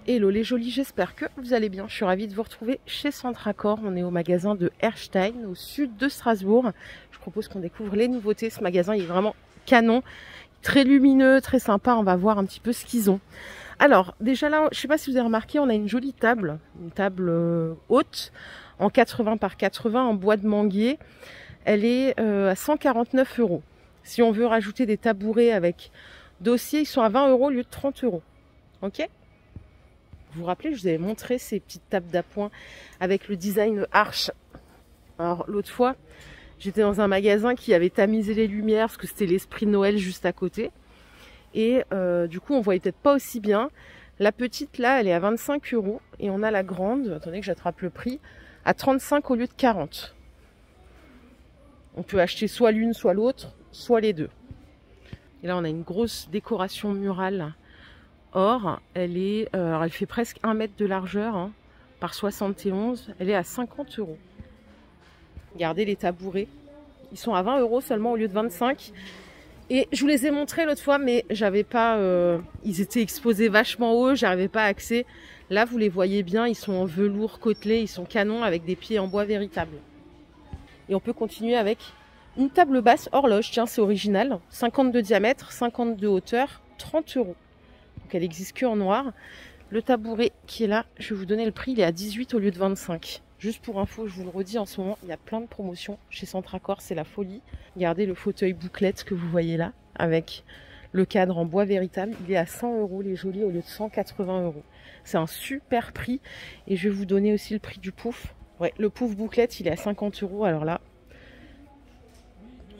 Hello les jolis, j'espère que vous allez bien. Je suis ravie de vous retrouver chez Centracor. On est au magasin de Erstein, au sud de Strasbourg. Je propose qu'on découvre les nouveautés. Ce magasin il est vraiment canon, très lumineux, très sympa. On va voir un petit peu ce qu'ils ont. Alors déjà là, je ne sais pas si vous avez remarqué, on a une jolie table, haute, en 80 par 80 en bois de manguier. Elle est à 149 €. Si on veut rajouter des tabourets avec dossier, ils sont à 20 € au lieu de 30 €. Ok ? Vous vous rappelez, je vous avais montré ces petites tables d'appoint avec le design arche. Alors l'autre fois, j'étais dans un magasin qui avait tamisé les lumières parce que c'était l'esprit de Noël juste à côté. Et du coup, on voyait peut-être pas aussi bien. La petite là, elle est à 25 € et on a la grande, attendez que j'attrape le prix, à 35 € au lieu de 40. On peut acheter soit l'une, soit l'autre, soit les deux. Et là, on a une grosse décoration murale. Or, elle fait presque 1 mètre de largeur par 71. Elle est à 50 €. Regardez les tabourets. Ils sont à 20 € seulement au lieu de 25. Et je vous les ai montrés l'autre fois, mais j'avais pas. Ils étaient exposés vachement haut, j'arrivais pas à accès. Là, vous les voyez bien, ils sont en velours côtelé, ils sont canons avec des pieds en bois véritable. Et on peut continuer avec une table basse horloge. Tiens, c'est original. 50 de diamètre, 50 de hauteur, 30 €. Donc elle n'existe que en noir. Le tabouret qui est là, je vais vous donner le prix, il est à 18 € au lieu de 25. Juste pour info, je vous le redis, en ce moment, il y a plein de promotions chez Centracor, c'est la folie. Regardez le fauteuil bouclette que vous voyez là, avec le cadre en bois véritable. Il est à 100 € les jolis au lieu de 180 €. C'est un super prix. Et je vais vous donner aussi le prix du pouf. Ouais, le pouf bouclette, il est à 50 €. Alors là,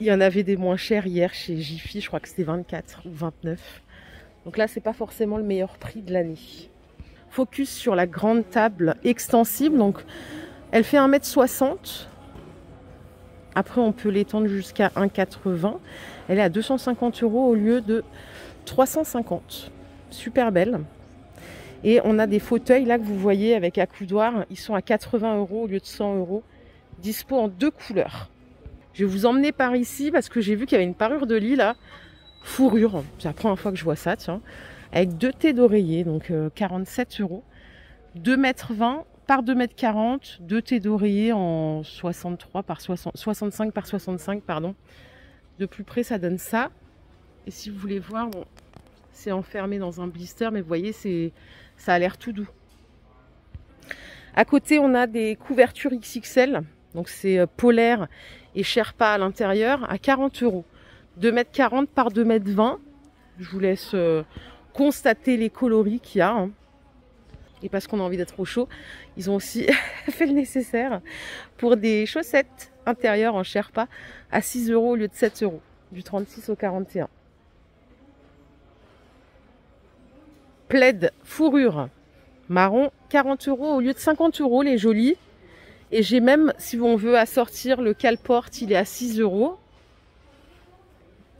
il y en avait des moins chers hier chez Jiffy, je crois que c'était 24 ou 29. Donc là, c'est pas forcément le meilleur prix de l'année. Focus sur la grande table extensible. Donc, elle fait 1,60 m. Après, on peut l'étendre jusqu'à 1,80 m. Elle est à 250 € au lieu de 350. Super belle. Et on a des fauteuils là que vous voyez avec accoudoir. Ils sont à 80 € au lieu de 100 €. Dispo en 2 couleurs. Je vais vous emmener par ici parce que j'ai vu qu'il y avait une parure de lit là. Fourrure, c'est la première fois que je vois ça, tiens. Avec 2 thés d'oreiller, donc 47 €. 2,20 m par 2,40 m. 2 thés d'oreiller en 65 par 65, pardon. De plus près, ça donne ça. Et si vous voulez voir, bon, c'est enfermé dans un blister, mais vous voyez, ça a l'air tout doux. À côté, on a des couvertures XXL. Donc c'est polaire et Sherpa à l'intérieur à 40 €. 2,40 m par 2,20 m. Je vous laisse constater les coloris qu'il y a. Et parce qu'on a envie d'être au chaud, ils ont aussi fait le nécessaire pour des chaussettes intérieures en Sherpa à 6 € au lieu de 7 €. Du 36 au 41. Plaid fourrure marron, 40 € au lieu de 50 € les jolis. Et j'ai même, si on veut assortir le cale-porte, il est à 6 €.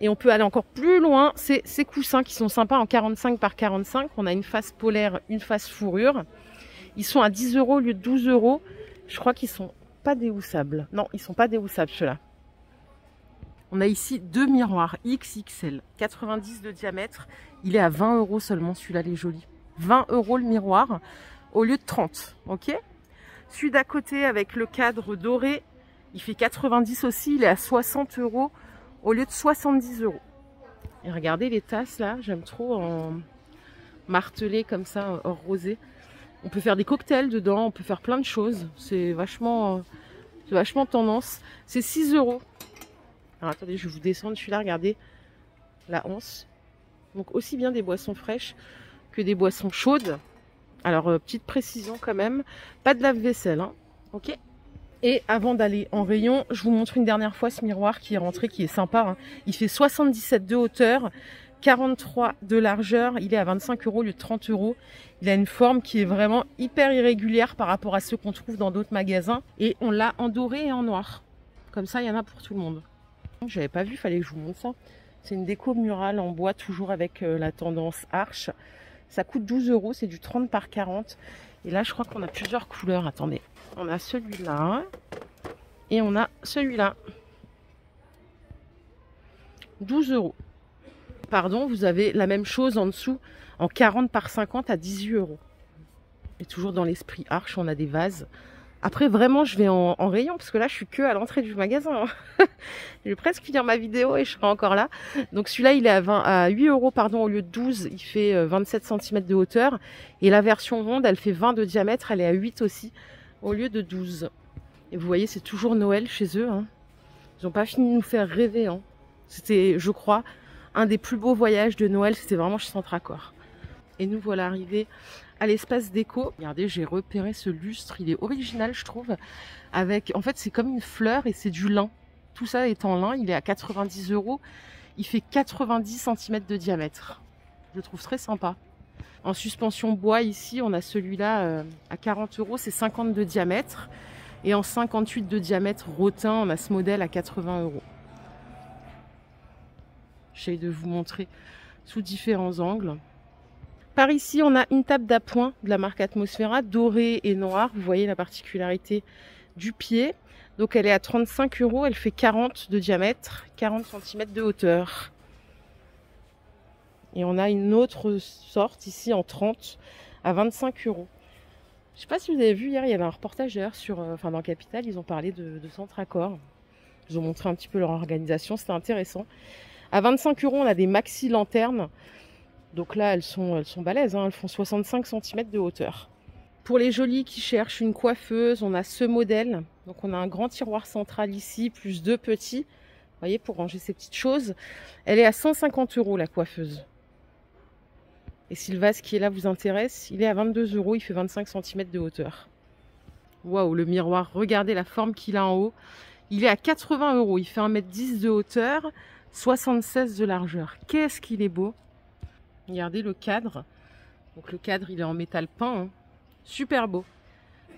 Et on peut aller encore plus loin, c'est ces coussins qui sont sympas en 45 par 45. On a une face polaire, une face fourrure. Ils sont à 10 € au lieu de 12 €. Je crois qu'ils sont pas déhoussables. Non, ils sont pas déhoussables ceux-là. On a ici 2 miroirs XXL, 90 de diamètre. Il est à 20 € seulement celui-là, les jolis. 20 € le miroir au lieu de 30. Ok ? Celui d'à côté avec le cadre doré, il fait 90 aussi. Il est à 60 € au lieu de 70 €. Et regardez les tasses là, j'aime trop en martelé comme ça, or rosé. On peut faire des cocktails dedans, on peut faire plein de choses. C'est vachement tendance. C'est 6 €. Alors attendez, je vais vous descendre celui-là, regardez la anse. Donc aussi bien des boissons fraîches que des boissons chaudes. Alors petite précision quand même, pas de lave-vaisselle, hein. Ok. Et avant d'aller en rayon, je vous montre une dernière fois ce miroir qui est rentré, qui est sympa, hein. Il fait 77 de hauteur, 43 de largeur. Il est à 25 € au lieu de 30 €. Il a une forme qui est vraiment hyper irrégulière par rapport à ceux qu'on trouve dans d'autres magasins. Et on l'a en doré et en noir. Comme ça, il y en a pour tout le monde. Je n'avais pas vu, il fallait que je vous montre ça. C'est une déco murale en bois, toujours avec la tendance arche. Ça coûte 12 €, c'est du 30 par 40. Et là, je crois qu'on a plusieurs couleurs. Attendez. On a celui-là et on a celui-là. 12 €. Pardon, vous avez la même chose en dessous en 40 par 50 à 18 €. Et toujours dans l'esprit Arche, on a des vases. Après, vraiment, je vais en rayon, parce que là, je suis que à l'entrée du magasin. Je vais presque finir ma vidéo et je serai encore là. Donc celui-là, il est à 8 € pardon, au lieu de 12. Il fait 27 cm de hauteur. Et la version ronde, elle fait 20 de diamètre. Elle est à 8 aussi, au lieu de 12. Et vous voyez, c'est toujours Noël chez eux. Hein. Ils n'ont pas fini de nous faire rêver. Hein. C'était, je crois, un des plus beaux voyages de Noël. C'était vraiment chez Centracor. Et nous voilà arrivés à l'espace déco. Regardez, j'ai repéré ce lustre, il est original je trouve. Avec, en fait c'est comme une fleur et c'est du lin. Tout ça est en lin, il est à 90 €. Il fait 90 cm de diamètre. Je le trouve très sympa. En suspension bois ici, on a celui-là à 40 €, c'est 50 de diamètre. Et en 58 de diamètre rotin, on a ce modèle à 80 €. J'essaie de vous montrer sous différents angles. Par ici, on a une table d'appoint de la marque Atmosfera, dorée et noire. Vous voyez la particularité du pied. Donc elle est à 35 €, elle fait 40 de diamètre, 40 cm de hauteur. Et on a une autre sorte ici en 30 à 25 €. Je ne sais pas si vous avez vu hier, il y avait un reportage d'ailleurs dans Capital, ils ont parlé de Centracor. Ils ont montré un petit peu leur organisation, c'était intéressant. À 25 €, on a des maxi lanternes. Donc là, elles sont balèzes, hein. Elles font 65 cm de hauteur. Pour les jolies qui cherchent une coiffeuse, on a ce modèle. Donc on a un grand tiroir central ici, plus 2 petits. Vous voyez, pour ranger ces petites choses. Elle est à 150 € la coiffeuse. Et si le vase qui est là vous intéresse, il est à 22 €, il fait 25 cm de hauteur. Waouh, le miroir, regardez la forme qu'il a en haut. Il est à 80 €, il fait 1,10 m de hauteur, 76 de largeur. Qu'est-ce qu'il est beau! Regardez le cadre. Donc le cadre, il est en métal peint. Hein. Super beau.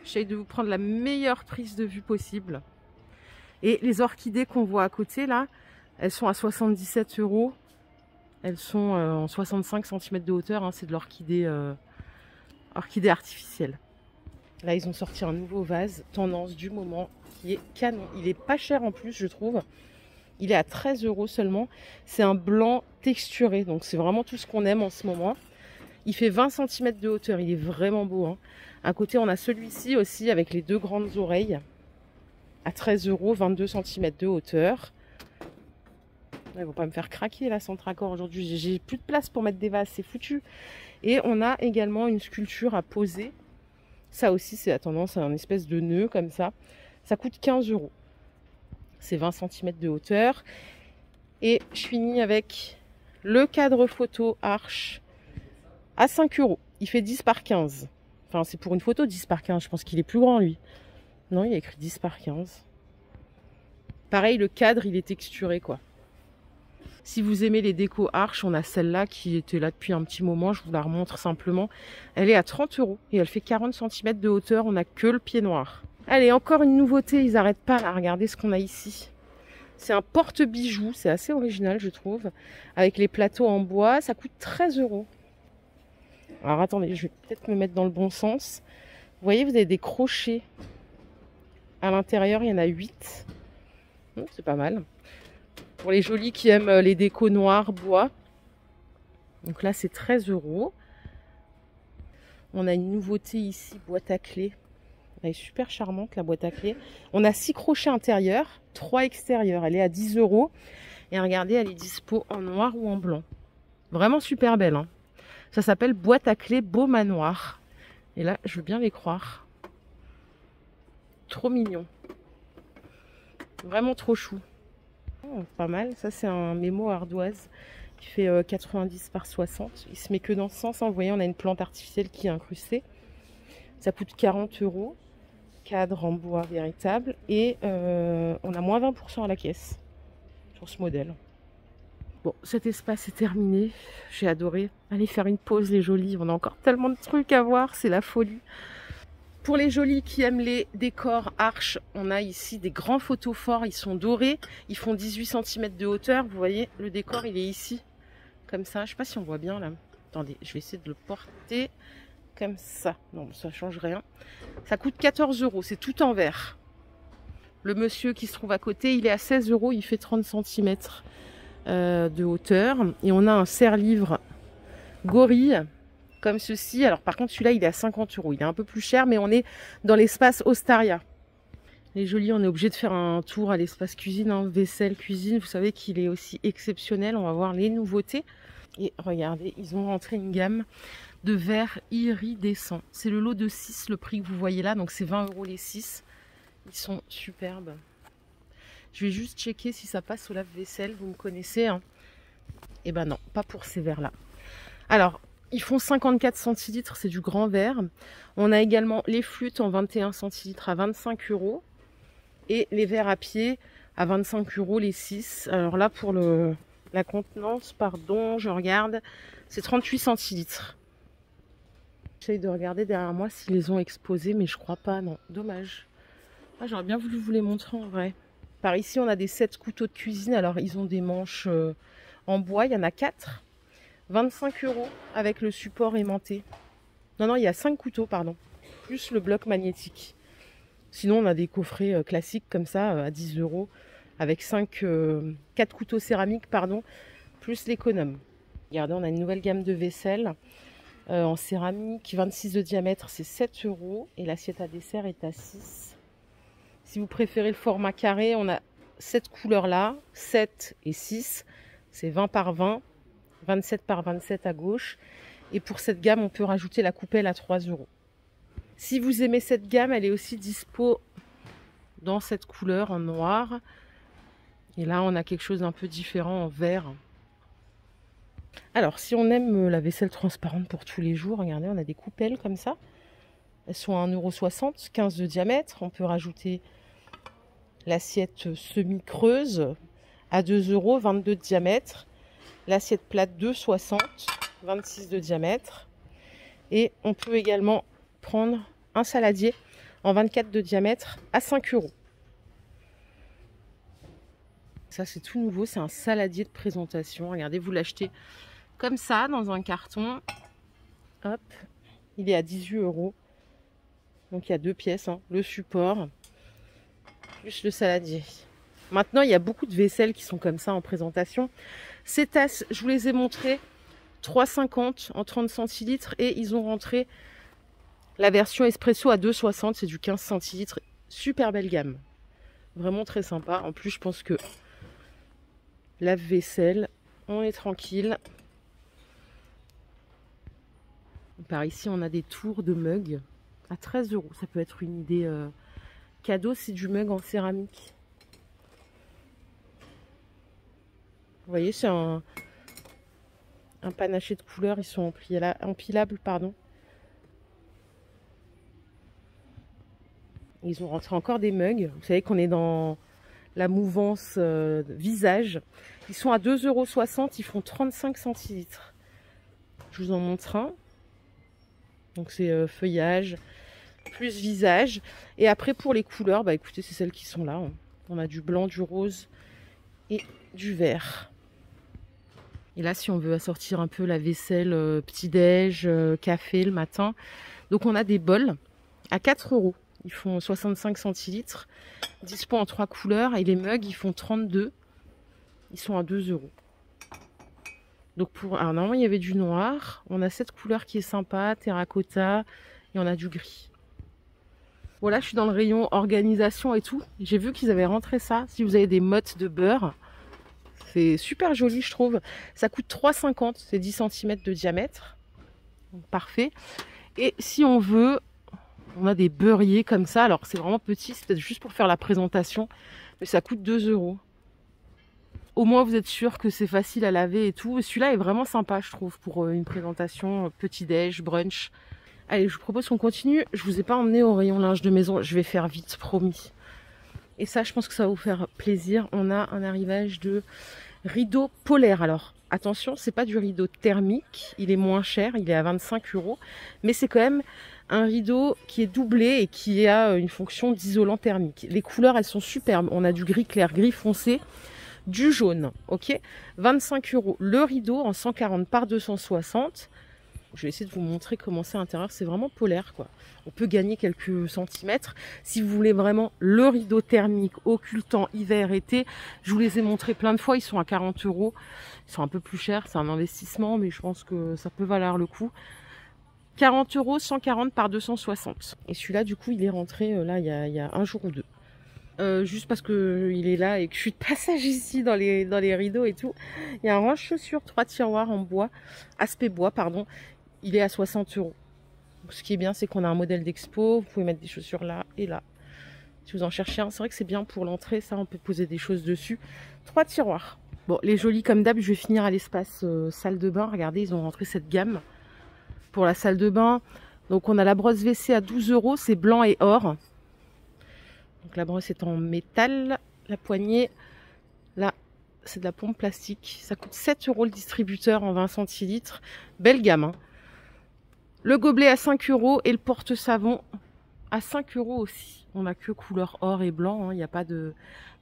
J'essaie de vous prendre la meilleure prise de vue possible. Et les orchidées qu'on voit à côté, là, elles sont à 77 €. Elles sont en 65 cm de hauteur. Hein. C'est de l'orchidée orchidée artificielle. Là, ils ont sorti un nouveau vase, tendance du moment, qui est canon. Il est pas cher en plus, je trouve. Il est à 13 € seulement. C'est un blanc texturé. Donc c'est vraiment tout ce qu'on aime en ce moment. Il fait 20 cm de hauteur. Il est vraiment beau. Hein. À côté, on a celui-ci aussi avec les 2 grandes oreilles. À 13 €, 22 cm de hauteur. Ils vont pas me faire craquer là, Centracor aujourd'hui. J'ai plus de place pour mettre des vases. C'est foutu. Et on a également une sculpture à poser. Ça aussi, c'est à tendance à un espèce de nœud comme ça. Ça coûte 15 €. C'est 20 cm de hauteur. Et je finis avec le cadre photo Arche à 5 €. Il fait 10 par 15. Enfin, c'est pour une photo 10 par 15. Je pense qu'il est plus grand, lui. Non, il y a écrit 10 par 15. Pareil, le cadre, il est texturé, quoi. Si vous aimez les décos Arche, on a celle-là qui était là depuis un petit moment. Je vous la remontre simplement. Elle est à 30 € et elle fait 40 cm de hauteur. On n'a que le pied noir. Allez, encore une nouveauté. Ils n'arrêtent pas là. Regardez ce qu'on a ici. C'est un porte-bijoux. C'est assez original, je trouve. Avec les plateaux en bois. Ça coûte 13 €. Alors, attendez, je vais peut-être me mettre dans le bon sens. Vous voyez, vous avez des crochets. À l'intérieur, il y en a 8. C'est pas mal. Pour les jolis qui aiment les décos noirs, bois. Donc là, c'est 13 €. On a une nouveauté ici, boîte à clés. Elle est super charmante, la boîte à clés. On a 6 crochets intérieurs, 3 extérieurs. Elle est à 10 €. Et regardez, elle est dispo en noir ou en blanc. Vraiment super belle. Hein. Ça s'appelle boîte à clés Beau Manoir. Et là, je veux bien les croire. Trop mignon. Vraiment trop chou. Oh, pas mal. Ça, c'est un mémo ardoise qui fait 90 par 60. Il se met que dans ce sens. Hein. Vous voyez, on a une plante artificielle qui est incrustée. Ça coûte 40 €. Cadre en bois véritable. Et on a moins 20% à la caisse sur ce modèle. Bon, cet espace est terminé. J'ai adoré. Allez faire une pause, les jolis. On a encore tellement de trucs à voir. C'est la folie. Pour les jolis qui aiment les décors Arche, on a ici des grands photos forts. Ils sont dorés. Ils font 18 cm de hauteur. Vous voyez, le décor, il est ici. Comme ça. Je ne sais pas si on voit bien là. Attendez, je vais essayer de le porter comme ça. Non, ça ne change rien. Ça coûte 14 €. C'est tout en verre. Le monsieur qui se trouve à côté, il est à 16 €. Il fait 30 cm de hauteur. Et on a un serre-livre gorille comme ceci. Alors par contre celui-là il est à 50 €. Il est un peu plus cher, mais on est dans l'espace Ostaria. Les jolis, on est obligé de faire un tour à l'espace cuisine, hein, vaisselle, cuisine. Vous savez qu'il est aussi exceptionnel. On va voir les nouveautés. Et regardez, ils ont rentré une gamme de verres iridescents. C'est le lot de 6, le prix que vous voyez là. Donc c'est 20 € les 6. Ils sont superbes. Je vais juste checker si ça passe au lave-vaisselle. Vous me connaissez, hein. Eh ben non, pas pour ces verres-là. Alors, ils font 54 centilitres, c'est du grand verre. On a également les flûtes en 21 centilitres à 25 €. Et les verres à pied à 25 € les 6. Alors là, pour la contenance, pardon, je regarde, c'est 38 centilitres. J'essaye de regarder derrière moi s'ils les ont exposés, mais je crois pas, non. Dommage. Ah, j'aurais bien voulu vous les montrer en vrai. Par ici, on a des 7 couteaux de cuisine. Alors, ils ont des manches en bois. Il y en a 4. 25 € avec le support aimanté. Non, il y a 5 couteaux, pardon. Plus le bloc magnétique. Sinon, on a des coffrets classiques comme ça à 10 € avec 4 couteaux céramiques, pardon, plus l'économe. Regardez, on a une nouvelle gamme de vaisselle en céramique, 26 de diamètre, c'est 7 € et l'assiette à dessert est à 6. Si vous préférez le format carré, on a cette couleur là, 7 et 6, c'est 20 par 20, 27 par 27 à gauche. Et pour cette gamme, on peut rajouter la coupelle à 3 €. Si vous aimez cette gamme, elle est aussi dispo dans cette couleur en noir. Et là, on a quelque chose d'un peu différent en vert. Alors, si on aime la vaisselle transparente pour tous les jours, regardez, on a des coupelles comme ça. Elles sont à 1,60 €, 15 de diamètre. On peut rajouter l'assiette semi-creuse à 2 €, 22 de diamètre. L'assiette plate 2,60 €, 26 de diamètre. Et on peut également prendre un saladier en 24 de diamètre à 5 €. Ça, c'est tout nouveau. C'est un saladier de présentation. Regardez, vous l'achetez comme ça dans un carton. Hop, il est à 18 €. Donc, il y a 2 pièces, hein, le support plus le saladier. Maintenant, il y a beaucoup de vaisselles qui sont comme ça en présentation. Ces tasses, je vous les ai montrées, 3,50 € en 30 centilitres. Et ils ont rentré la version espresso à 2,60 €. C'est du 15 centilitres. Super belle gamme. Vraiment très sympa. En plus, je pense que lave-vaisselle, on est tranquille. Par ici, on a des tours de mugs à 13 €. Ça peut être une idée cadeau. C'est du mug en céramique. Vous voyez, c'est un panaché de couleurs. Ils sont empilables, pardon. Ils ont rentré encore des mugs. Vous savez qu'on est dans la mouvance visage. Ils sont à 2,60 €. Ils font 35 centilitres. Je vous en montre un. Donc c'est feuillage plus visage. Et après pour les couleurs, bah écoutez, c'est celles qui sont là. On a du blanc, du rose et du vert. Et là, si on veut assortir un peu la vaisselle petit-déj, café le matin. Donc on a des bols à 4 €. Ils font 65 centilitres. Dispo en 3 couleurs. Et les mugs, ils font 32. Ils sont à 2 €. Donc alors normalement, il y avait du noir. On a cette couleur qui est sympa, terracotta. Et on a du gris. Voilà, je suis dans le rayon organisation et tout. J'ai vu qu'ils avaient rentré ça. Si vous avez des mottes de beurre, c'est super joli, je trouve. Ça coûte 3,50 €. C'est 10 cm de diamètre. Donc, parfait. Et si on veut, on a des beurriers comme ça. Alors, c'est vraiment petit. C'est peut-être juste pour faire la présentation. Mais ça coûte 2 €. Au moins, vous êtes sûr que c'est facile à laver et tout. Celui-là est vraiment sympa, je trouve, pour une présentation petit-déj, brunch. Allez, je vous propose qu'on continue. Je vous ai pas emmené au rayon linge de maison. Je vais faire vite, promis. Et ça, je pense que ça va vous faire plaisir. On a un arrivage de rideau polaire. Alors, attention, c'est pas du rideau thermique. Il est moins cher. Il est à 25 €. Mais c'est quand même un rideau qui est doublé et qui a une fonction d'isolant thermique. Les couleurs, elles sont superbes. On a du gris clair, gris foncé, du jaune. Ok, 25 € le rideau en 140 par 260. Je vais essayer de vous montrer comment c'est à l'intérieur. C'est vraiment polaire, quoi. On peut gagner quelques centimètres. Si vous voulez vraiment le rideau thermique occultant hiver-été, je vous les ai montrés plein de fois. Ils sont à 40 €. Ils sont un peu plus chers. C'est un investissement, mais je pense que ça peut valoir le coup. 40 €, 140 par 260. Et celui-là, du coup, il est rentré là il y a un jour ou deux. Juste parce que il est là et que je suis de passage ici dans les rideaux et tout. Il y a un range chaussures, 3 tiroirs en bois, aspect bois, pardon. Il est à 60 €. Ce qui est bien, c'est qu'on a un modèle d'expo. Vous pouvez mettre des chaussures là et là. Si vous en cherchez un, c'est vrai que c'est bien pour l'entrée. Ça, on peut poser des choses dessus. 3 tiroirs. Bon, les jolis comme d'hab, je vais finir à l'espace salle de bain. Regardez, ils ont rentré cette gamme pour la salle de bain. Donc, on a la brosse WC à 12 €. C'est blanc et or. Donc la brosse est en métal, la poignée, là c'est de la pompe plastique. Ça coûte 7 € le distributeur en 20 centilitres. Belle gamme. Hein. Le gobelet à 5 € et le porte-savon à 5 € aussi. On n'a que couleur or et blanc, il n'y a pas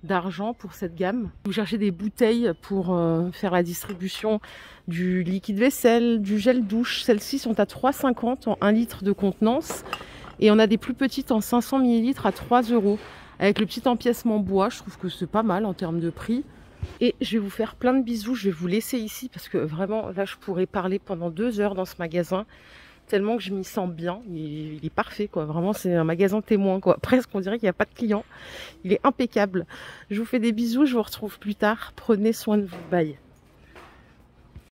d'argent pour cette gamme. Vous cherchez des bouteilles pour faire la distribution du liquide vaisselle, du gel douche. Celles-ci sont à 3,50 € en 1 litre de contenance. Et on a des plus petites en 500 ml à 3 €. Avec le petit empiècement bois, je trouve que c'est pas mal en termes de prix. Et je vais vous faire plein de bisous. Je vais vous laisser ici parce que vraiment, là, je pourrais parler pendant 2 heures dans ce magasin. Tellement que je m'y sens bien. Il est parfait, quoi. Vraiment, c'est un magasin témoin, quoi. Presque, on dirait qu'il n'y a pas de clients. Il est impeccable. Je vous fais des bisous. Je vous retrouve plus tard. Prenez soin de vous. Bye.